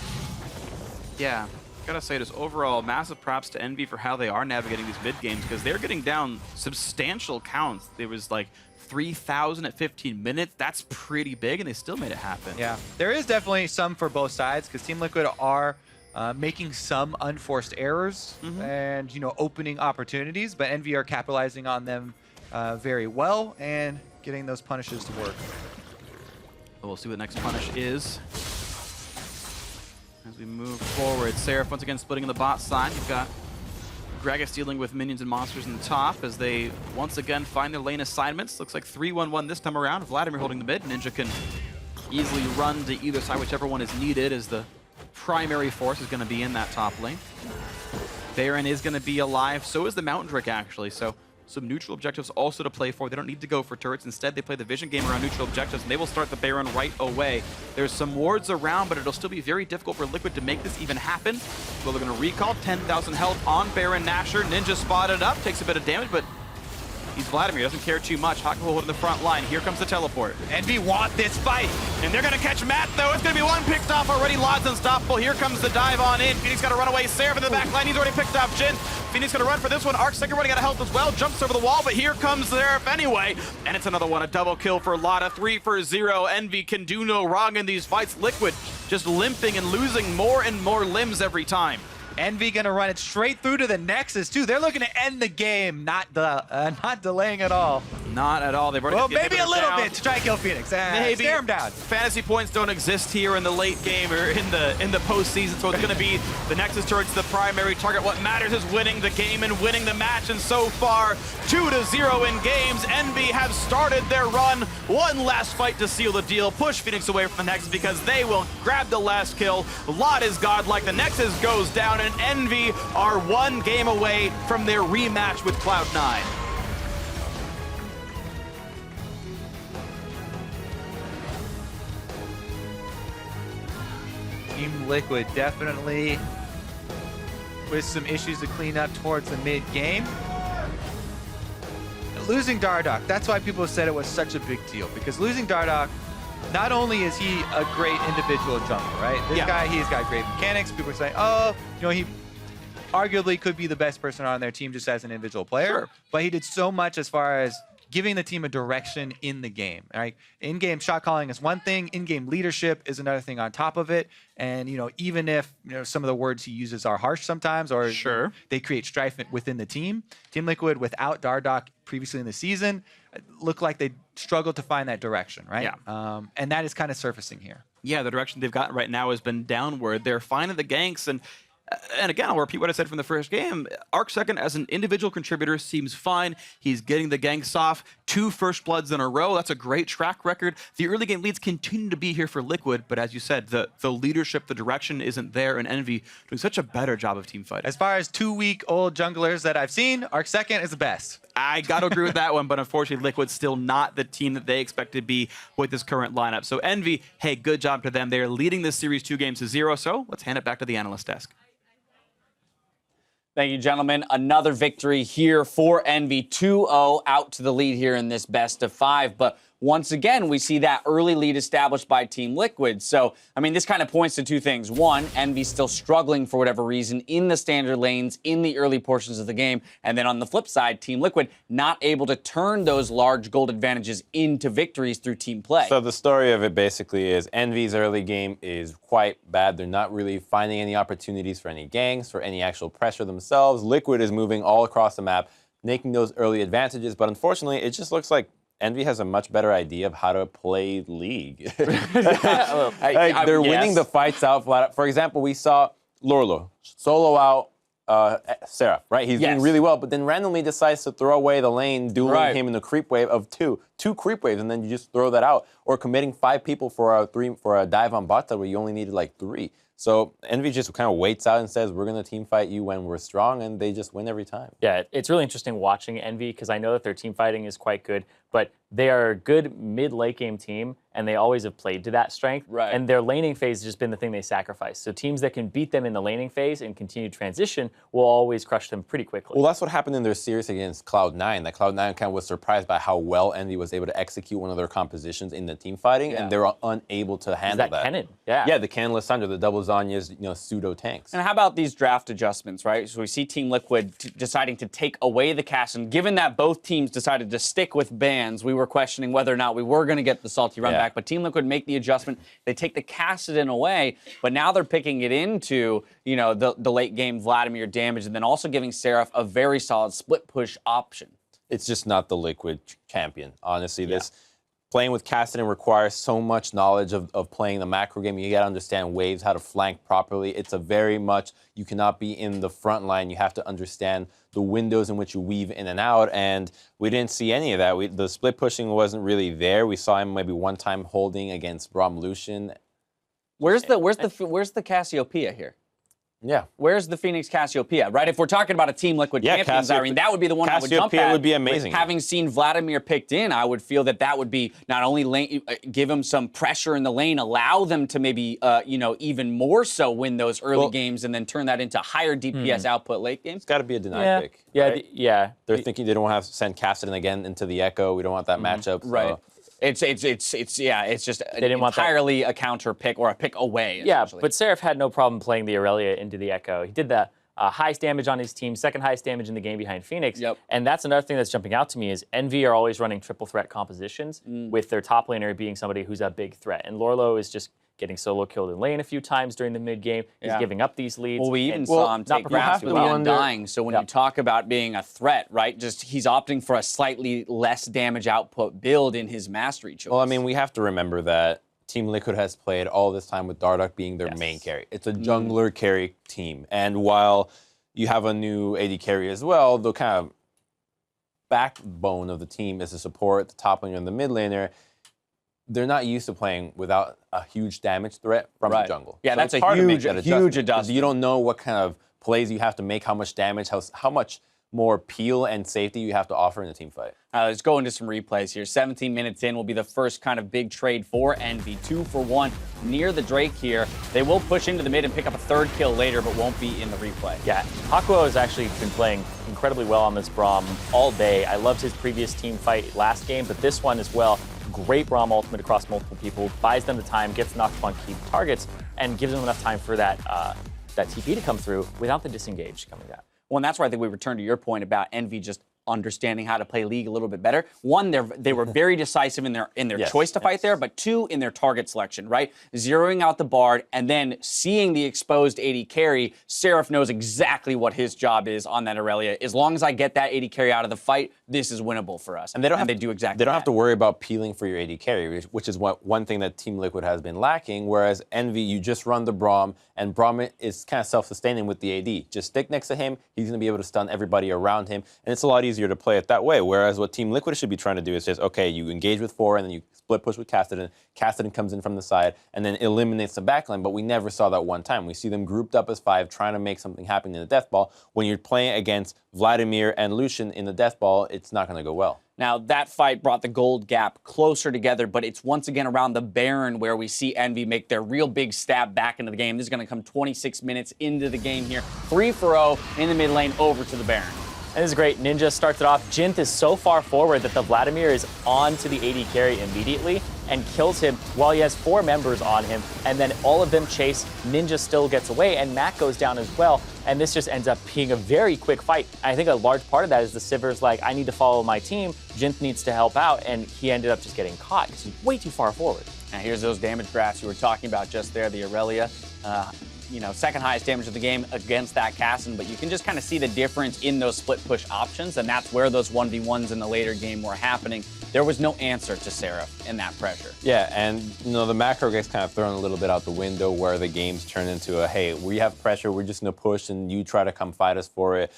Yeah. Gotta say, just overall, massive props to Envy for how they are navigating these mid games, because they're getting down substantial counts. There was like 3,000 at 15 minutes. That's pretty big, and they still made it happen. Yeah, there is definitely some for both sides, because Team Liquid are making some unforced errors and opening opportunities, but Envy are capitalizing on them very well and getting those punishes to work. We'll see what the next punish is. As we move forward, Seraph once again splitting in the bot side. You've got Gragas dealing with minions and monsters in the top as they once again find their lane assignments. Looks like 3-1-1 this time around. Vladimir holding the mid. Ninja can easily run to either side, whichever one is needed, as the primary force is going to be in that top lane. Baron is going to be alive. So is the Mountain Drake, actually. So some neutral objectives also to play for. They don't need to go for turrets. Instead, they play the vision game around neutral objectives, and they will start the Baron right away. There's some wards around, but it'll still be very difficult for Liquid to make this even happen. So they're going to recall 10,000 health on Baron Nashor. Ninja spotted up, takes a bit of damage, but he's Vladimir, doesn't care too much. Hawk will hold in the front line. Here comes the teleport. Envy want this fight. And they're going to catch Matt, though. It's going to be one picked off already. Lod's unstoppable. Here comes the dive on in. Phoenix got to run away. Seraph in the back line. He's already picked off Jin. Phoenix going to run for this one. ArcSecond running out of health as well. Jumps over the wall, but here comes Seraph anyway. And it's another one. A double kill for Lotta. 3-for-0. Envy can do no wrong in these fights. Liquid just limping and losing more and more limbs every time. Envy gonna run it straight through to the Nexus too. They're looking to end the game, not delaying at well, Not at all. They've already maybe a little bit to try and kill Phoenix. Maybe. Stare him down. Fantasy points don't exist here in the late game or in the postseason, so it's going to be the Nexus turret's the primary target. What matters is winning the game and winning the match, and so far, 2-0 in games. Envy have started their run. One last fight to seal the deal. Push Phoenix away from the Nexus because they will grab the last kill. Lot is godlike. The Nexus goes down, and Envy are one game away from their rematch with Cloud9. Team Liquid definitely with some issues to clean up towards the mid game. Losing Dardoch, that's why people said it was such a big deal, because losing Dardoch, not only is he a great individual jungler, right? This guy, he's got great mechanics. People are saying, oh, he arguably could be the best person on their team just as an individual player. Sure. But he did so much as far as giving the team a direction in the game, right? In-game shot calling is one thing, in-game leadership is another thing on top of it. And, even if, some of the words he uses are harsh sometimes, or they create strife within the team, Team Liquid without Dardoch previously in the season looked like they struggled to find that direction, right? Yeah. And that is kind of surfacing here. Yeah, the direction they've gotten right now has been downward. They're finding the ganks, and again, I'll repeat what I said from the first game. ArcSecond, as an individual contributor, seems fine. He's getting the ganks off. 2 first bloods in a row. That's a great track record. The early game leads continue to be here for Liquid, but as you said, the leadership, the direction isn't there, and Envy doing such a better job of team fighting. As far as 2-week-old junglers that I've seen, ArcSecond is the best. I got to agree with that one, but unfortunately, Liquid's still not the team that they expect to be with this current lineup. So Envy, hey, good job to them. They're leading this series 2-0, so let's hand it back to the analyst desk. Thank you, gentlemen. Another victory here for Envy. 2-0 out to the lead here in this best of 5. But once again, we see that early lead established by Team Liquid. So, this kind of points to 2 things. One, Envy's still struggling for whatever reason in the standard lanes in the early portions of the game. And then on the flip side, Team Liquid not able to turn those large gold advantages into victories through team play. So the story of it basically is Envy's early game is quite bad. They're not really finding any opportunities for any ganks, for any actual pressure themselves. Liquid is moving all across the map, making those early advantages. But unfortunately, it just looks like Envy has a much better idea of how to play League. They're winning the fights out flat. For example, we saw Lorlo solo out Seraph, right? He's doing really well, but then randomly decides to throw away the lane, dueling him in the creep wave of 2 creep waves, and then you just throw that out. Or committing 5 people for a dive on bot where you only needed like 3. So Envy just kind of waits out and says, we're going to team fight you when we're strong, and they just win every time. Yeah, it's really interesting watching Envy because I know that their team fighting is quite good, but they are a good mid-late game team, and they always have played to that strength. Right. And their laning phase has just been the thing they sacrifice. So teams that can beat them in the laning phase and continue transition will always crush them pretty quickly. Well, that's what happened in their series against Cloud9. That Cloud9 kind of was surprised by how well Envy was able to execute one of their compositions in the team fighting, and they were unable to handle that. Kennen? Yeah. Yeah, the Kennen Lissandra, the double Zanya's, pseudo tanks. And how about these draft adjustments, right? So we see Team Liquid deciding to take away the cast, and given that both teams decided to stick with bans, we were questioning whether or not we were going to get the salty run back. But Team Liquid make the adjustment. They take the Kassadin away, but now they're picking it into, the late game Vladimir damage, and then also giving Seraph a very solid split push option. It's just not the Liquid champion. Honestly, this playing with Kassadin requires so much knowledge of playing the macro game. You got to understand waves, how to flank properly. It's a very much, you cannot be in the front line. You have to understand the windows in which you weave in and out, and we didn't see any of that. The split pushing wasn't really there. We saw him maybe one time holding against Braum Lucian. Where's the Cassiopeia here? Yeah. Where's the Phoenix Cassiopeia, right? If we're talking about a Team Liquid champions, Irene, that would be the one I would jump at. Cassiopeia would be amazing. Having seen Vladimir picked in, I would feel that would be not only give him some pressure in the lane, allow them to maybe, even more so win those early games and then turn that into higher DPS output late games. It's got to be a denied pick. Yeah, right? They're thinking they don't want to send Kassadin again into the Echo. We don't want that matchup. So. Right. It's just entirely a counter pick or a pick away. Yeah, but Seraph had no problem playing the Aurelia into the Echo. He did the highest damage on his team, second highest damage in the game behind Phoenix. Yep. And that's another thing that's jumping out to me is Envy are always running triple threat compositions with their top laner being somebody who's a big threat. And Lorlo is just getting solo killed in lane a few times during the mid game. He's giving up these leads. Well, we even saw him take grasp with Undying. So when you talk about being a threat, right, just he's opting for a slightly less damage output build in his mastery choice. Well, I mean, we have to remember that Team Liquid has played all this time with Dardoch being their main carry. It's a jungler carry team. And while you have a new AD carry as well, the kind of backbone of the team is the support, the top laner, and the mid laner. They're not used to playing without a huge damage threat from the jungle. Yeah, so that's a huge adjustment. You don't know what kind of plays you have to make, how much damage, how much more peel and safety you have to offer in a team fight. Let's go into some replays here. 17 minutes in will be the first kind of big trade for Envy. 2 for 1 near the Drake here. They will push into the mid and pick up a third kill later, but won't be in the replay. Yeah, Hakuo has actually been playing incredibly well on this Braum all day. I loved his previous team fight last game, but this one as well. Great Braum ultimate across multiple people, buys them the time, gets knocked upon key targets, and gives them enough time for that TP to come through without the disengage coming down. Well, and that's where I think we return to your point about Envy just understanding how to play League a little bit better. One, they were very decisive in their choice to fight there, but two, in their target selection, right? Zeroing out the Bard and then seeing the exposed AD carry, Seraph knows exactly what his job is on that Aurelia. As long as I get that AD carry out of the fight, this is winnable for us. And they do exactly They don't have to worry about peeling for your AD carry, which is one thing that Team Liquid has been lacking, whereas Envy, you just run the Braum, and Braum is kind of self-sustaining with the AD. Just stick next to him, he's going to be able to stun everybody around him, and it's a lot easier to play it that way, whereas what Team Liquid should be trying to do is just, okay, you engage with 4, and then you split push with Kassadin. Kassadin comes in from the side, and then eliminates the backline, but we never saw that one time. We see them grouped up as 5, trying to make something happen in the death ball. When you're playing against Vladimir and Lucian in the death ball, it's not going to go well. Now, that fight brought the gold gap closer together, but it's once again around the Baron where we see Envy make their real big stab back into the game. This is going to come 26 minutes into the game here. 3 for 0 in the mid lane over to the Baron. And this is great. Ninja starts it off. Jinth is so far forward that the Vladimir is on to the AD carry immediately and kills him while he has 4 members on him. And then all of them chase. Ninja still gets away, and Matt goes down as well. And this just ends up being a very quick fight. I think a large part of that is the Sivir's like, I need to follow my team. Jinth needs to help out, and he ended up just getting caught because he's way too far forward. Now here's those damage graphs you were talking about just there, the Aurelia. Second highest damage of the game against that Kassadin, but you can just kind of see the difference in those split push options, and that's where those 1v1s in the later game were happening. There was no answer to Seraph in that pressure. Yeah, and the macro gets kind of thrown a little bit out the window where the games turn into a, hey, we have pressure, we're just going to push, and you try to come fight us for it.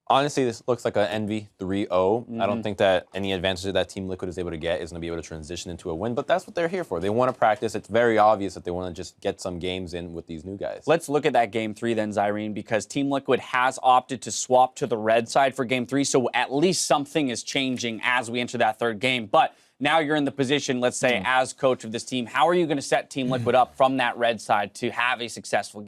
Honestly, this looks like an Envy 3-0. I don't think that any advantage that Team Liquid is able to get is going to be able to transition into a win, but that's what they're here for. They want to practice. It's very obvious that they want to just get some games in with these new guys. Let's look at that Game 3 then, Zyrene, because Team Liquid has opted to swap to the red side for Game 3, so at least something is changing as we enter that third game. But now you're in the position, let's say, as coach of this team. How are you going to set Team Liquid up from that red side to have a successful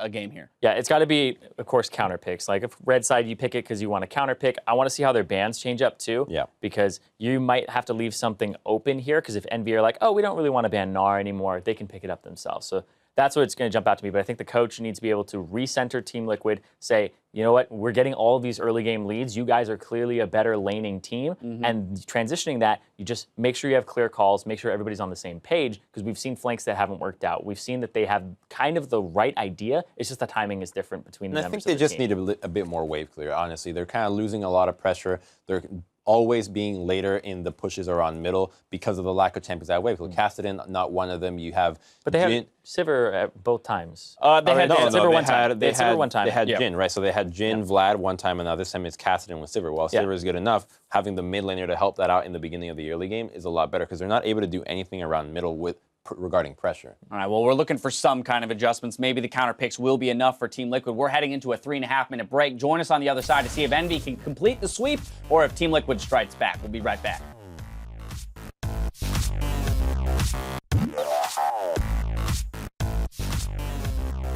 game here? Yeah, it's got to be, of course, counter picks. Like if red side, you pick it because you want to counter pick. I want to see how their bans change up too. Yeah. Because you might have to leave something open here. Because if Envy are like, oh, we don't really want to ban Gnar anymore, they can pick it up themselves. So that's what it's going to jump out to me. But I think the coach needs to be able to recenter Team Liquid, say, you know what, we're getting all of these early game leads. You guys are clearly a better laning team. And transitioning that, you just make sure you have clear calls, make sure everybody's on the same page, because we've seen flanks that haven't worked out. We've seen that they have kind of the right idea. It's just the timing is different between the members of the team. I think they just need a bit more wave clear, honestly. They're kind of losing a lot of pressure. They're always being later in the pushes around middle because of the lack of champions at wave. So Cassidy, not one of them. You have But they had Sivir at both times. They had Sivir one time. They had Sivir one time. They had Jhin, right? So they had Jhin, Vlad one time, and now this time it's Cassidy with Sivir. Well, Sivir is good enough. Having the mid laner to help that out in the beginning of the early game is a lot better because they're not able to do anything around middle regarding pressure. All right, well, we're looking for some kind of adjustments. Maybe the counter picks will be enough for Team Liquid. We're heading into a 3.5-minute break. Join us on the other side to see if Envy can complete the sweep or if Team Liquid strikes back. We'll be right back.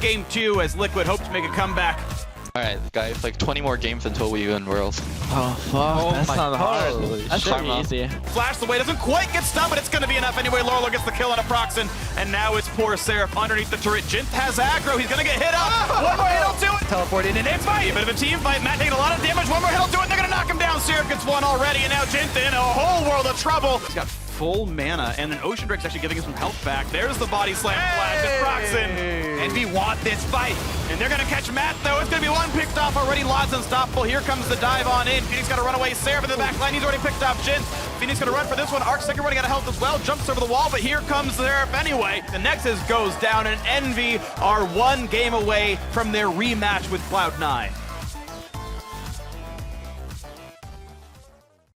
Game 2 as Liquid hope to make a comeback. Alright, guys, like 20 more games until we win Worlds. Oh, fuck. That's not hard. That's pretty easy. Flash away, doesn't quite get stunned, but it's going to be enough anyway. Lorlo gets the kill on a Proxen, and now it's poor Seraph underneath the turret. Jinth has aggro, he's going to get hit up. One more hit, he'll do it. Teleport in and It's a bit of a team fight. Matt taking a lot of damage. One more hit, he'll do it. They're going to knock him down. Seraph gets one already, and now Jinth in a whole world of trouble. He's got full mana, and then Ocean Drake's actually giving him some health back. There's the body slam flash. It's Proxen. Envy want this fight. And they're going to catch Matt, though. It's going to be one picked off already. Lod's unstoppable. Here comes the dive on in. Phoenix got to run away. Seraph in the back line. He's already picked off Jhin. Phoenix going to run for this one. Arcseeker running out of health as well. Jumps over the wall, but here comes Seraph anyway. The Nexus goes down, and Envy are one game away from their rematch with Cloud9.